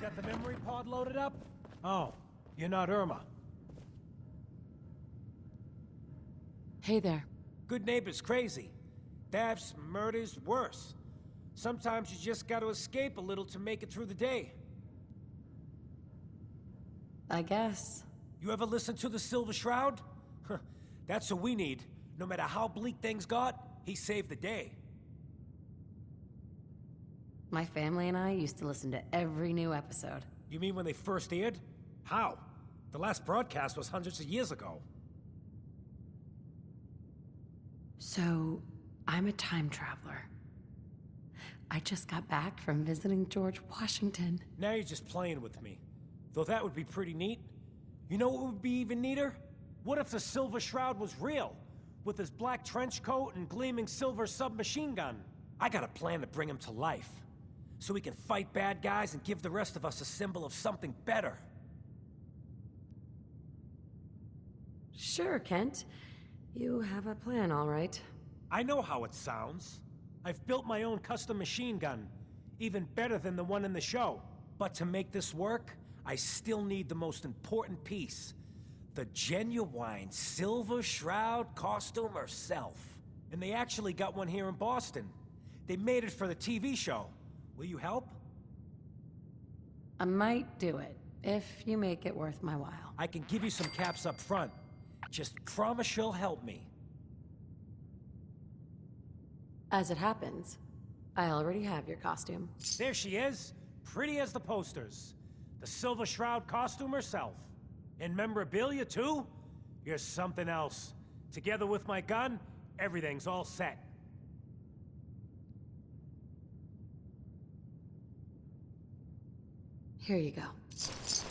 Got the memory pod loaded up? Oh, you're not Irma. Hey there. Good neighbor's crazy. Thefts, murders, worse. Sometimes you just gotta escape a little to make it through the day. I guess. You ever listen to the Silver Shroud? That's what we need. No matter how bleak things got, he saved the day. My family and I used to listen to every new episode. You mean when they first aired? How? The last broadcast was hundreds of years ago. So, I'm a time traveler. I just got back from visiting George Washington. Now you're just playing with me. Though that would be pretty neat. You know what would be even neater? What if the Silver Shroud was real? With his black trench coat and gleaming silver submachine gun. I got a plan to bring him to life. So we can fight bad guys and give the rest of us a symbol of something better. Sure, Kent. You have a plan, all right. I know how it sounds. I've built my own custom machine gun. Even better than the one in the show. But to make this work, I still need the most important piece. The genuine Silver Shroud costume herself. And they actually got one here in Boston. They made it for the TV show. Will you help? I might do it, if you make it worth my while. I can give you some caps up front. Just promise you'll help me. As it happens, I already have your costume. There she is, pretty as the posters. The Silver Shroud costume herself. And memorabilia too? You're something else. Together with my gun, everything's all set. Here you go.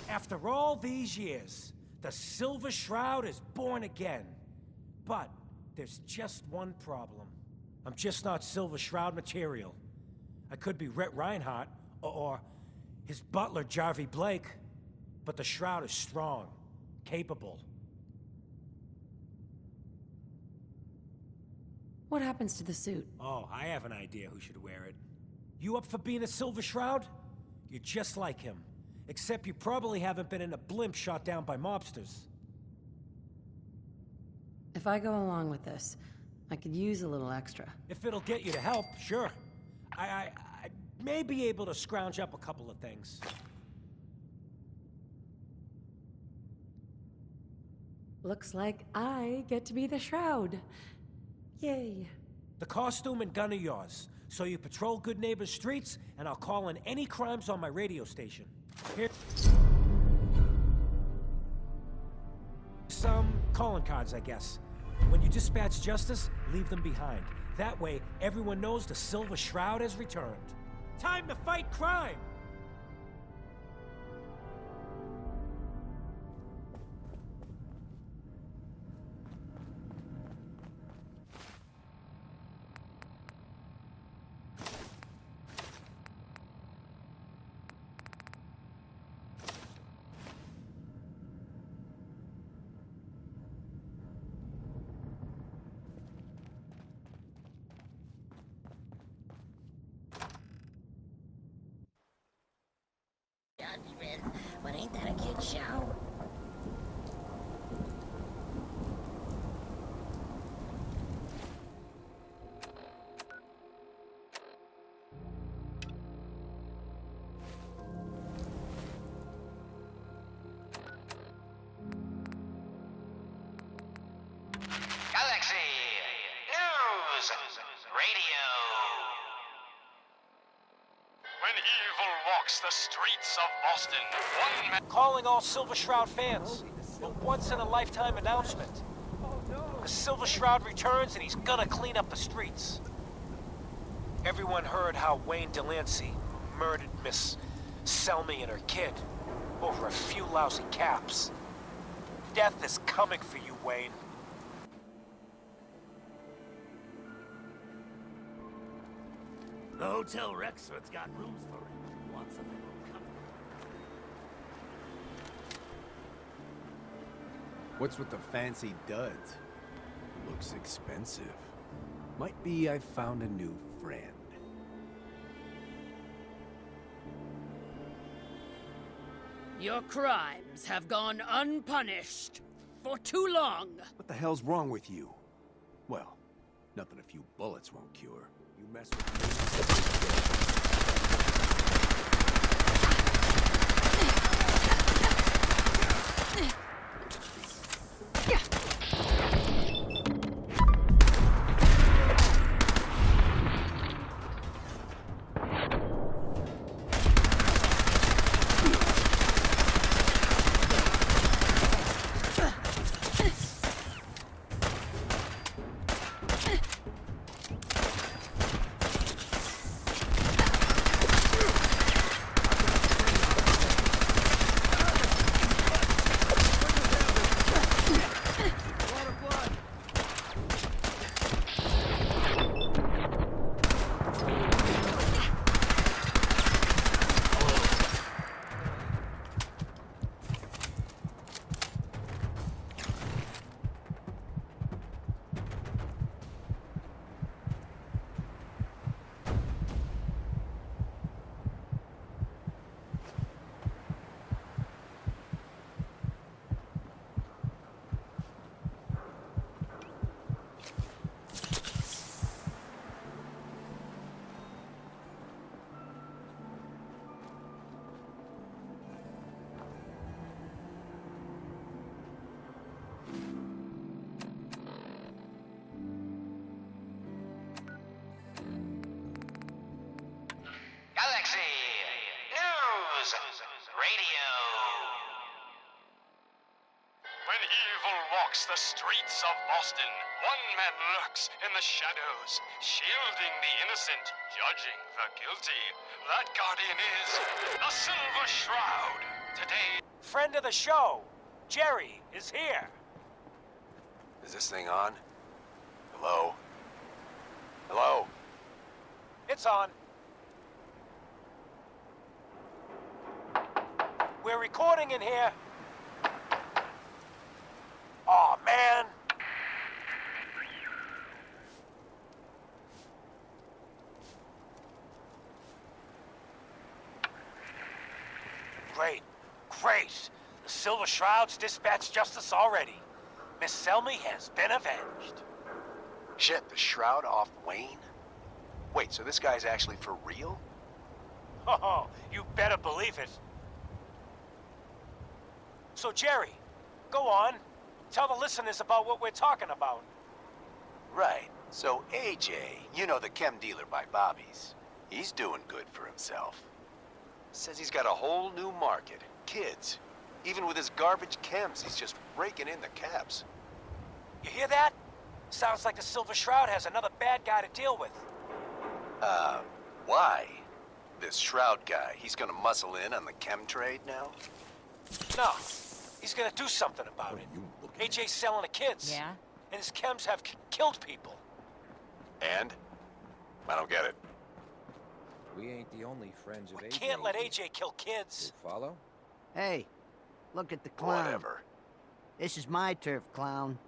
After all these years, the Silver Shroud is born again. But there's just one problem. I'm just not Silver Shroud material. I could be Rhett Reinhardt, or his butler, Jarvie Blake. But the Shroud is strong, capable. What happens to the suit? Oh, I have an idea who should wear it. You up for being a Silver Shroud? You're just like him. Except you probably haven't been in a blimp shot down by mobsters. If I go along with this, I could use a little extra. If it'll get you to help, sure. I may be able to scrounge up a couple of things. Looks like I get to be the Shroud. Yay. The costume and gun are yours, so you patrol Good Neighbor's streets, and I'll call in any crimes on my radio station. Here... some calling cards, I guess. When you dispatch justice, leave them behind. That way, everyone knows the Silver Shroud has returned. Time to fight crime! But ain't that a kid show? Galaxy News Radio. When evil walks the streets of Boston, one man... Calling all Silver Shroud fans. A once-in-a-lifetime announcement. The Silver Shroud returns and he's gonna clean up the streets. Everyone heard how Wayne Delancey murdered Miss Selmy and her kid over a few lousy caps. Death is coming for you, Wayne. The Hotel Rexford's got rooms for him. Want something comfortable? What's with the fancy duds? Looks expensive. Might be I found a new friend. Your crimes have gone unpunished for too long. What the hell's wrong with you? Well, nothing a few bullets won't cure. You mess with me. Galaxy News Radio. When evil walks the streets of Boston, one man lurks in the shadows, shielding the innocent, judging the guilty. That guardian is the Silver Shroud. Today, Friend of the show, Jerry, is here. Is this thing on? Hello? Hello? It's on. We're recording in here. Aw, man. Great. Great. The Silver Shroud's dispatched justice already. Miss Selmy has been avenged. Shit, the Shroud off Wayne? Wait, so this guy's actually for real? Oh, you better believe it. So, Jerry, go on. Tell the listeners about what we're talking about. Right. So AJ, you know, the chem dealer by Bobby's, he's doing good for himself. Says he's got a whole new market. Kids. Even with his garbage chems, he's just raking in the cabs. You hear that? Sounds like the Silver Shroud has another bad guy to deal with. Why? This Shroud guy, he's gonna muscle in on the chem trade now? No, he's gonna do something about it. AJ's selling to kids. Yeah? And his chems have killed people. And? I don't get it. We ain't the only friends of We AJ. can't let AJ kill kids. You follow? Hey, look at the clown. Whatever. This is my turf, clown.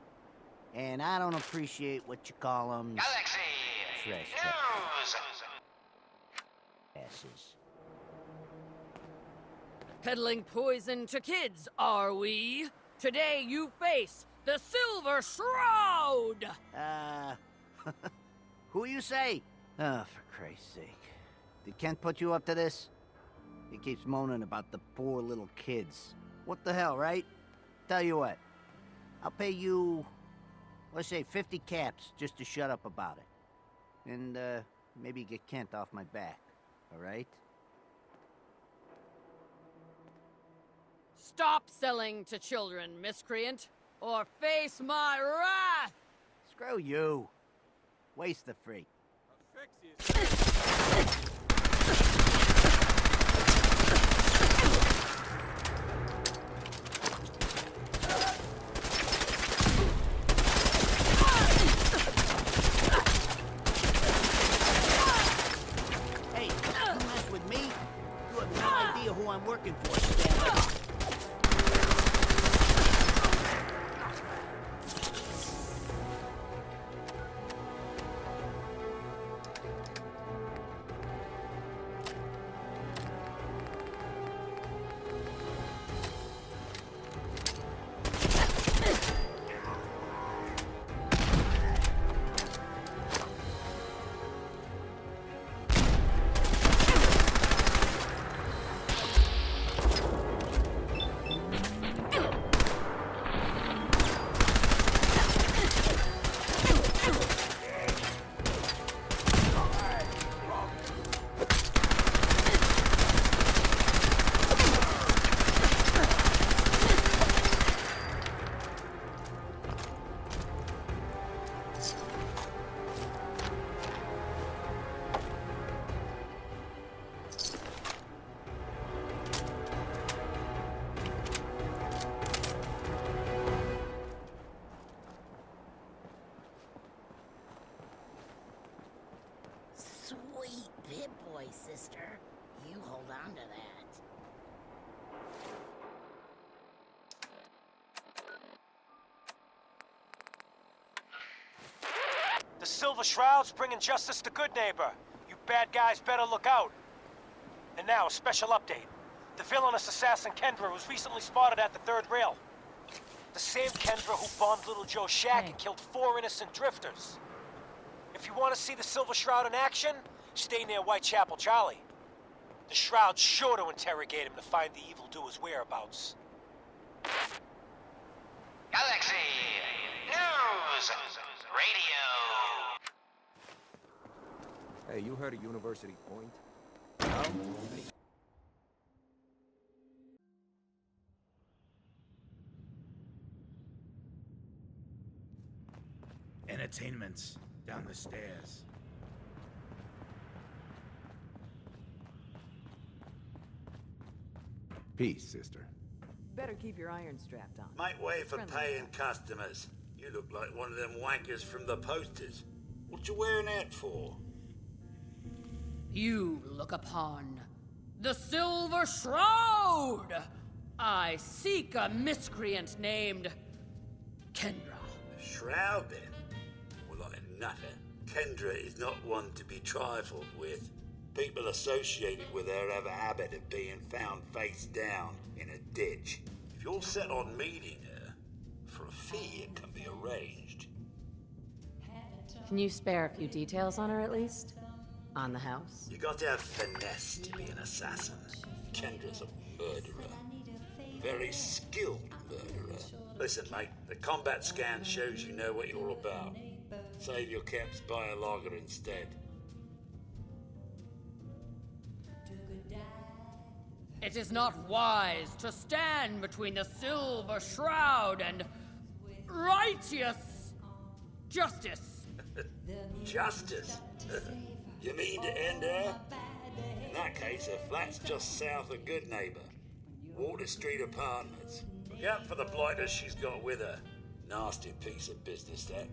And I don't appreciate what you call them. Galaxy Fresh News. asses. Peddling poison to kids, are we? Today you face the Silver Shroud! Who you say? Oh, for Christ's sake. Did Kent put you up to this? He keeps moaning about the poor little kids. What the hell, right? Tell you what. I'll pay you, let's say 50 caps just to shut up about it. And, maybe get Kent off my back. All right? Stop selling to children, miscreant, or face my wrath! Screw you. Waste the freak. Hey, you mess with me? You have no idea who I'm working for, Stanley. Pip-Boy, sister. You hold on to that. The Silver Shroud's bringing justice to Good Neighbor. You bad guys better look out. And now, a special update. The villainous assassin Kendra was recently spotted at the third rail. The same Kendra who bombed Little Joe's shack and killed 4 innocent drifters. If you want to see the Silver Shroud in action, stay near Whitechapel Charlie. The Shroud's sure to interrogate him to find the evildoer's whereabouts. Galaxy News Radio. Hey, you heard of University Point? Entertainment's down the stairs. Peace, sister. Better keep your iron strapped on. Make way for paying customers. You look like one of them wankers from the posters. What you wearing that for? You look upon the Silver Shroud! I seek a miscreant named Kendra. Shroud, then? Well, like a nutter. Kendra is not one to be trifled with. People associated with her have a habit of being found face down in a ditch. If you're set on meeting her, for a fee it can be arranged. Can you spare a few details on her at least? On the house? You got to have finesse to be an assassin. Kendra's a murderer. Very skilled murderer. Listen, mate, the combat scan shows you know what you're about. Save your caps, buy a lager instead. It is not wise to stand between the Silver Shroud and righteous justice. Justice? You mean to end her? In that case, her flat's just south of Good Neighbor. Water Street Apartments. Look out for the blighters she's got with her. Nasty piece of business, that.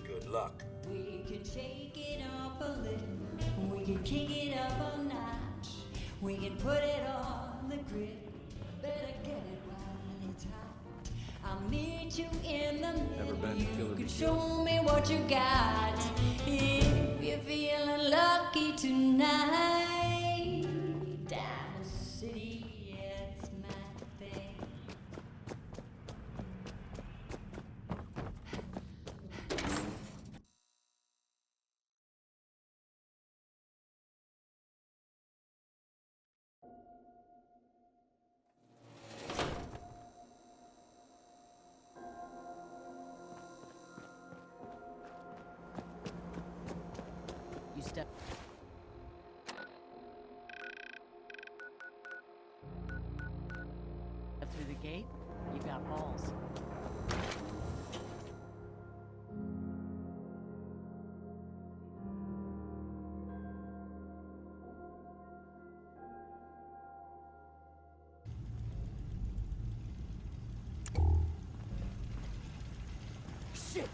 Good luck. We can shake it up a little. We can kick it up a notch. We can put it on the grill. Better get it while it's hot. I'll meet you in the middle. You can show me what you got. If you're feeling lucky tonight, down the city, it's my thing. You step through the gate, you got balls. Shit!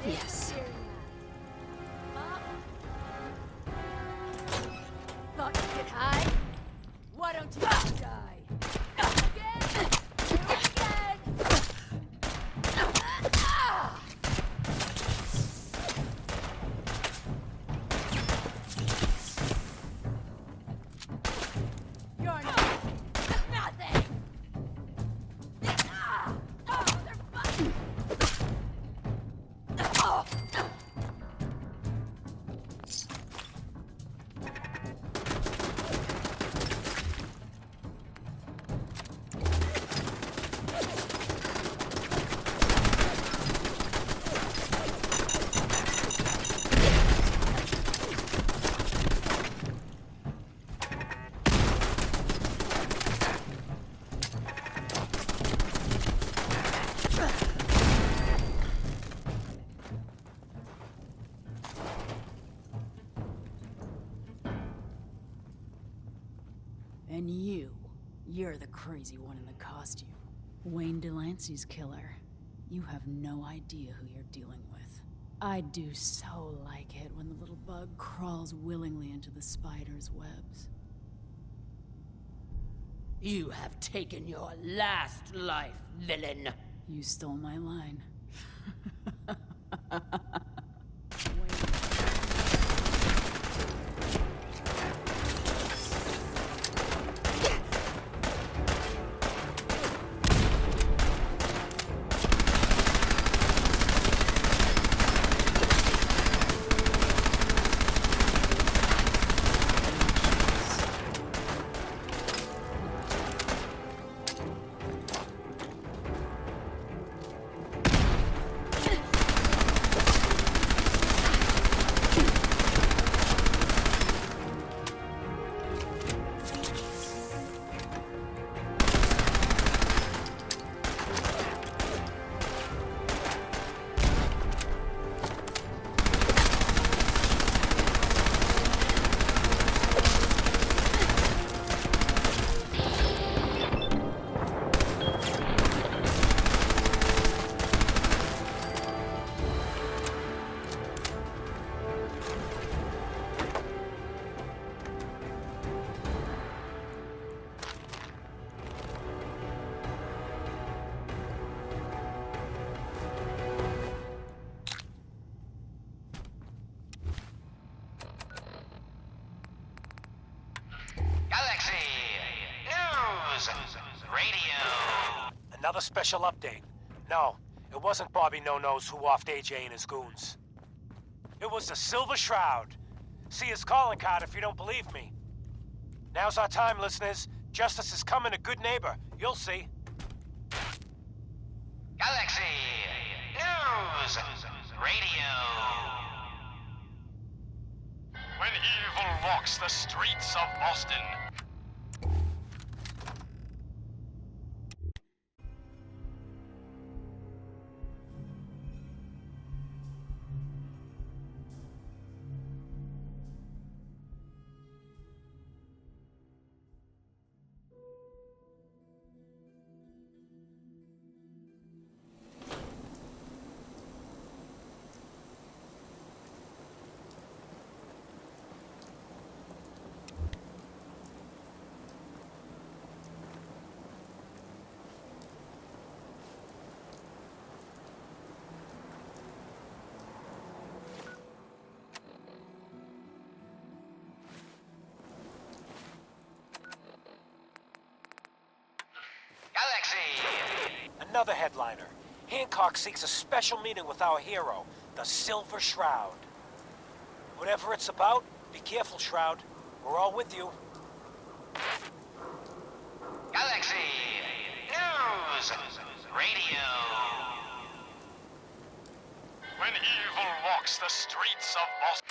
Yes. Thought you could hide? Why don't you die? Again! Do it again! You're nothing! Oh, they're fun! Oh. And you're the crazy one in the costume. Wayne Delancey's killer. You have no idea who you're dealing with. I do so like it when the little bug crawls willingly into the spider's webs. You have taken your last life, villain. You stole my line. Galaxy News Radio. Another special update. No, it wasn't Bobby No-Nose who offed AJ and his goons. It was the Silver Shroud. See his calling card if you don't believe me. Now's our time, listeners. Justice is coming, a good neighbor. You'll see. Galaxy News Radio. When evil walks the streets of Boston. Galaxy. Another headliner. Hancock seeks a special meeting with our hero, the Silver Shroud. Whatever it's about, be careful, Shroud. We're all with you. Galaxy News Radio. When evil walks the streets of Boston.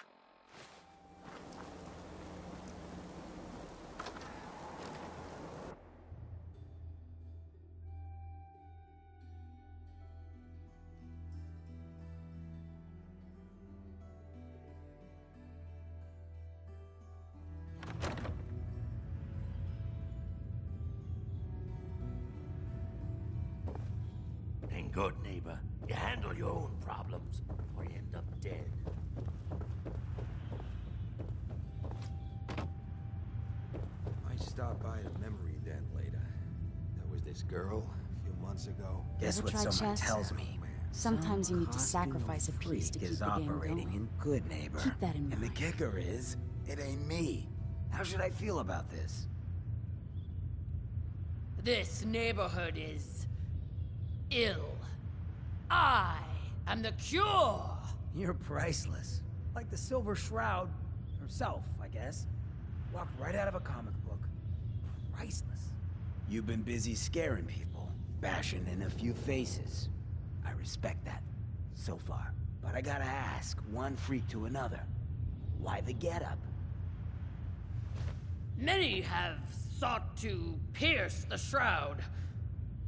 Good neighbor. You handle your own problems, or end up dead. Might stop by the memory den later. There was this girl a few months ago. Guess Ever what tried someone chess? tells me? Sometimes you need to Costume sacrifice a piece to freak keep is the game operating going. in Good Neighbor. Keep that in And the mind. kicker is, it ain't me. How should I feel about this? This neighborhood is ill. I am the cure. You're priceless. Like the Silver Shroud herself, I guess. Walked right out of a comic book. Priceless. You've been busy scaring people, bashing in a few faces. I respect that, so far. But I gotta ask, one freak to another. Why the getup? Many have sought to pierce the shroud.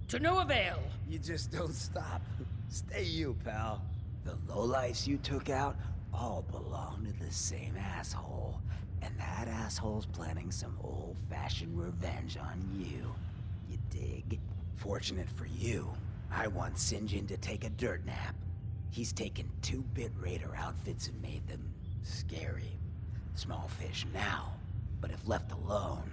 To no avail. You just don't stop. Stay you, pal. The lowlifes you took out all belong to the same asshole. And that asshole's planning some old-fashioned revenge on you. You dig? Fortunate for you, I want Sinjin to take a dirt nap. He's taken 2-bit Raider outfits and made them scary. Small fish now, but if left alone...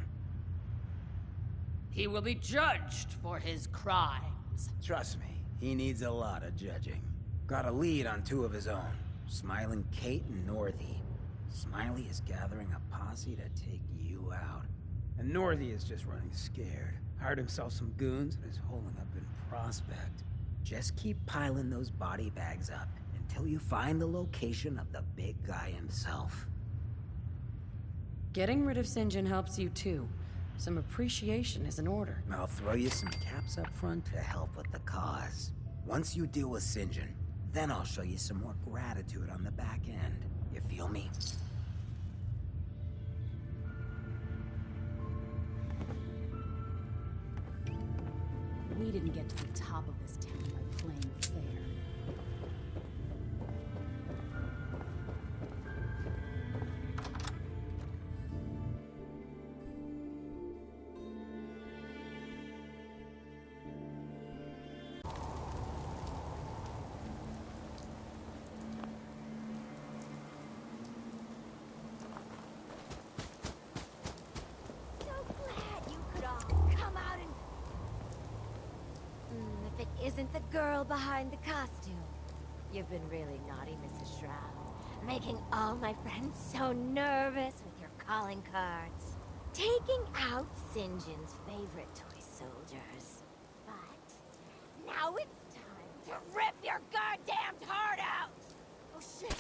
He will be judged for his crimes. Trust me, he needs a lot of judging. Got a lead on 2 of his own, Smiling Kate and Northy. Smiley is gathering a posse to take you out. And Northy is just running scared. Hired himself some goons and is holding up in Prospect. Just keep piling those body bags up until you find the location of the big guy himself. Getting rid of Sinjin helps you too. Some appreciation is in order. I'll throw you some caps up front to help with the cause. Once you deal with Sinjin, then I'll show you some more gratitude on the back end. You feel me? We didn't get to the top of this town by playing fair. If it isn't the girl behind the costume. You've been really naughty, Mrs. Shroud. Making all my friends so nervous with your calling cards. Taking out Sinjin's favorite toy soldiers. But now it's time to rip your goddamned heart out! Oh shit!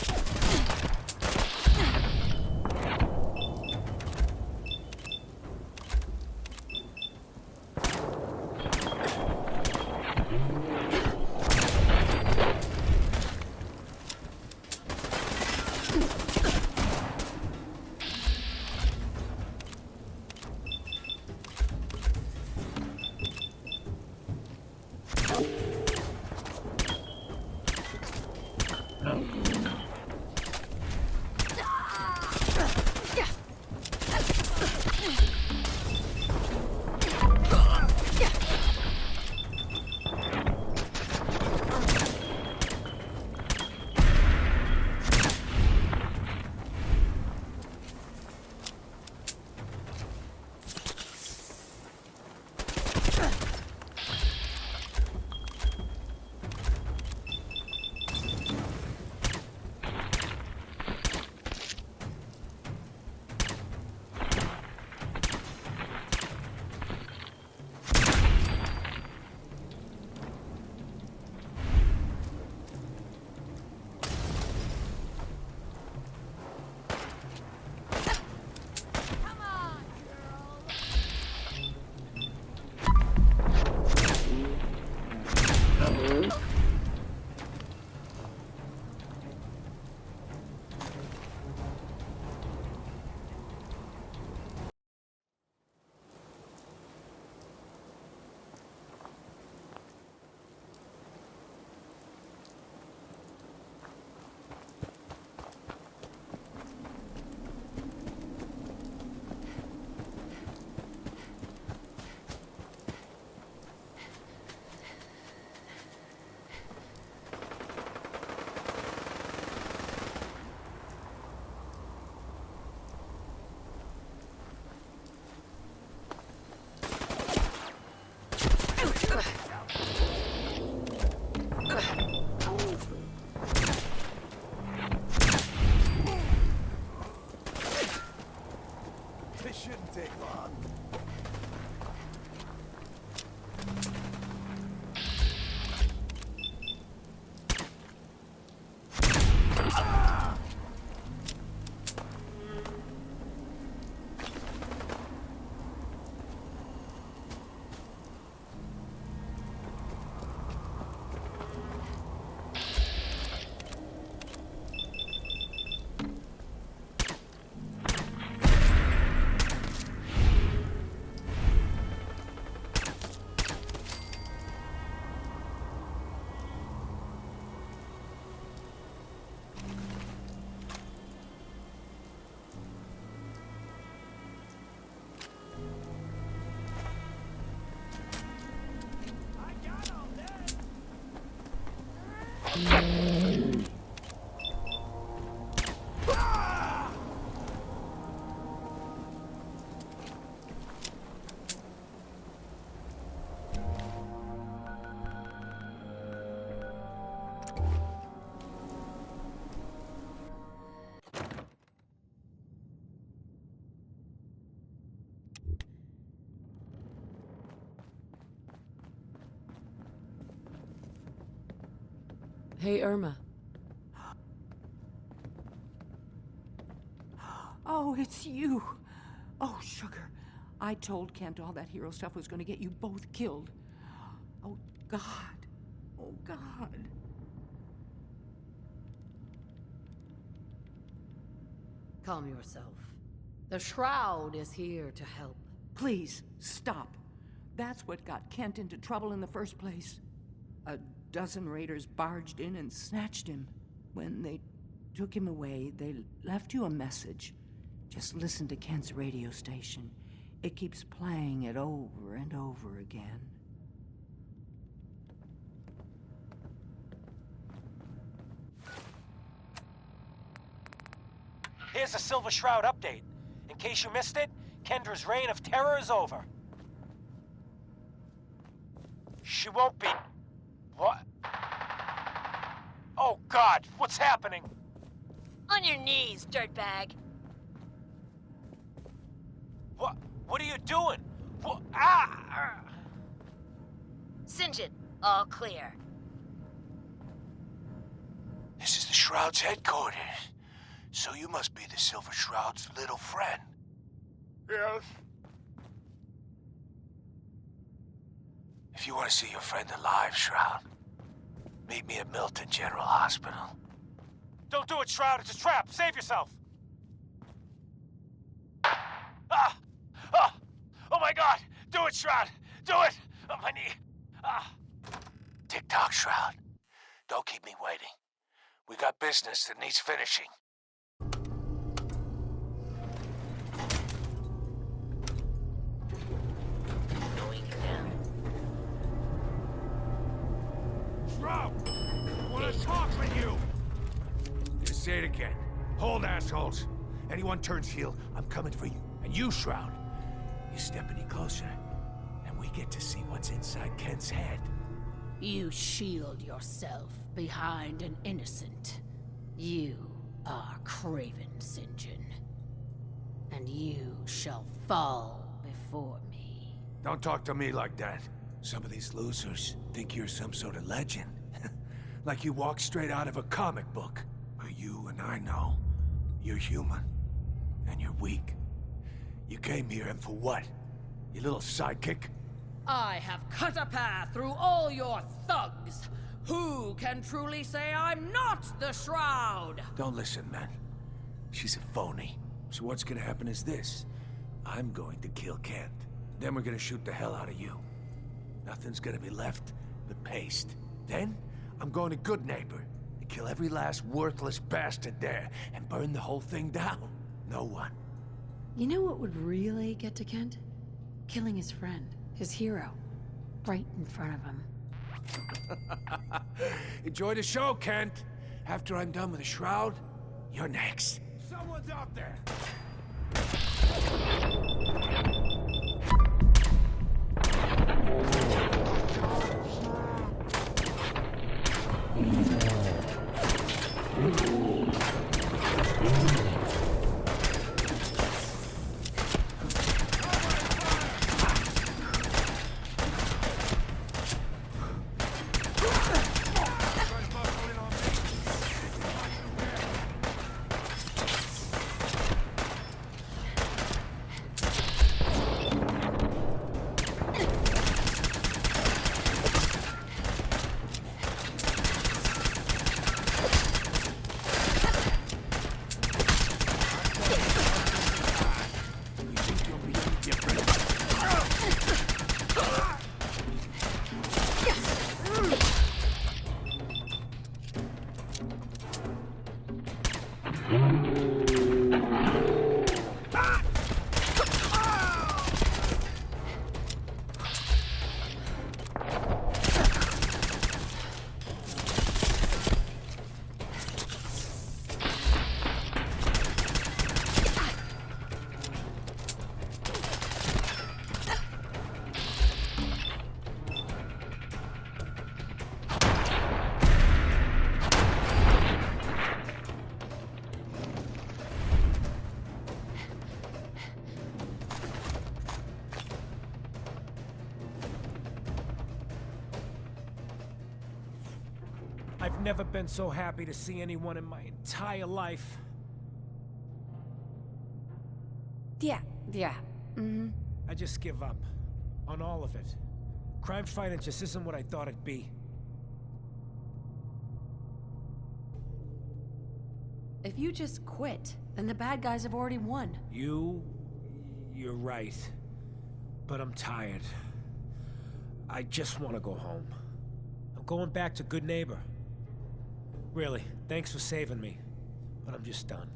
Hey, Irma. Oh, it's you. Oh, sugar. I told Kent all that hero stuff was going to get you both killed. Oh, God. Oh, God. Calm yourself. The Shroud is here to help. Please, stop. That's what got Kent into trouble in the first place. A dozen raiders barged in and snatched him. When they took him away, they left you a message. Just listen to Kent's radio station. It keeps playing it over and over again. Here's a Silver Shroud update. In case you missed it, Kendra's reign of terror is over. She won't be... What? Oh, God, what's happening? On your knees, dirtbag. What are you doing? What? Ah! Singe it. All clear. This is the Shroud's headquarters. So you must be the Silver Shroud's little friend. Yes. If you want to see your friend alive, Shroud, meet me at Milton General Hospital. Don't do it, Shroud. It's a trap. Save yourself. Ah! Ah! Oh my God! Do it, Shroud! Do it! On my knee. Ah! Tick-tock, Shroud. Don't keep me waiting. We got business that needs finishing. Shroud! I want to talk with you! Just say it again. Hold, assholes. Anyone turns heel, I'm coming for you. And you, Shroud, you step any closer, and we get to see what's inside Kent's head. You shield yourself behind an innocent. You are Craven Sinjin. And you shall fall before me. Don't talk to me like that. Some of these losers think you're some sort of legend. Like you walk straight out of a comic book. But you and I know, you're human. And you're weak. You came here and for what? Your little sidekick? I have cut a path through all your thugs. Who can truly say I'm not the Shroud? Don't listen, man. She's a phony. So what's gonna happen is this. I'm going to kill Kent. Then we're gonna shoot the hell out of you. Nothing's gonna be left but paste. Then, I'm going to Good Neighbor and kill every last worthless bastard there and burn the whole thing down. No one. You know what would really get to Kent? Killing his friend, his hero, right in front of him. Enjoy the show, Kent. After I'm done with the Shroud, you're next. Someone's out there. I've never been so happy to see anyone in my entire life. Yeah. I just give up. On all of it. Crime fighting just isn't what I thought it'd be. If you just quit, then the bad guys have already won. You're right. But I'm tired. I just want to go home. I'm going back to Good Neighbor. Really, thanks for saving me. But I'm just done.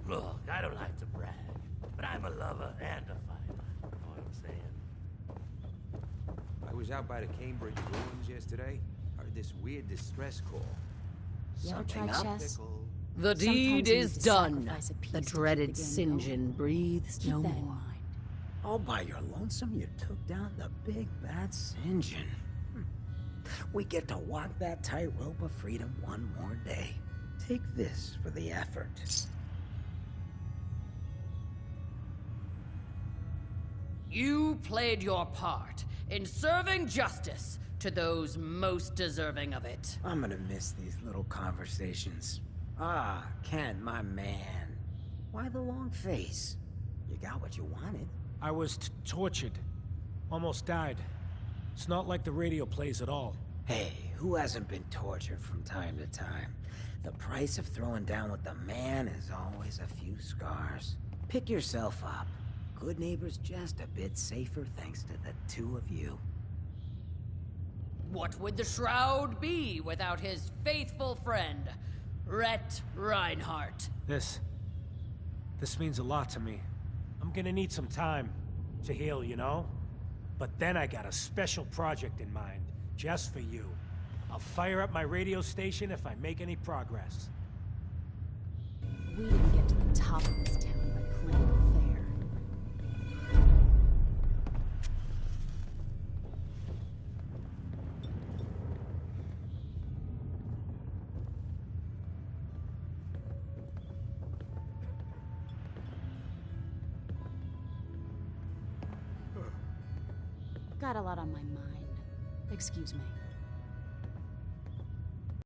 Look, I don't like to brag, but I'm a lover and a fighter. Know what I'm saying? I was out by the Cambridge ruins yesterday. Heard this weird distress call. You ever tried chess? The deed is done. The dreaded St. John breathes no Keep that in more. mind. All by your lonesome, you took down the big bad St. John. We get to walk that tightrope of freedom one more day. Take this for the effort. You played your part in serving justice to those most deserving of it. I'm gonna miss these little conversations. Ah, Ken, my man. Why the long face? You got what you wanted. I was tortured. Almost died. It's not like the radio plays at all. Hey, who hasn't been tortured from time to time? The price of throwing down with the man is always a few scars. Pick yourself up. Good Neighbor's just a bit safer thanks to the two of you. What would the Shroud be without his faithful friend, Rhett Reinhardt? This means a lot to me. I'm gonna need some time to heal, you know? But then I got a special project in mind, just for you. I'll fire up my radio station if I make any progress. We didn't get to the top of this town by playing fair. Got a lot on my mind. Excuse me.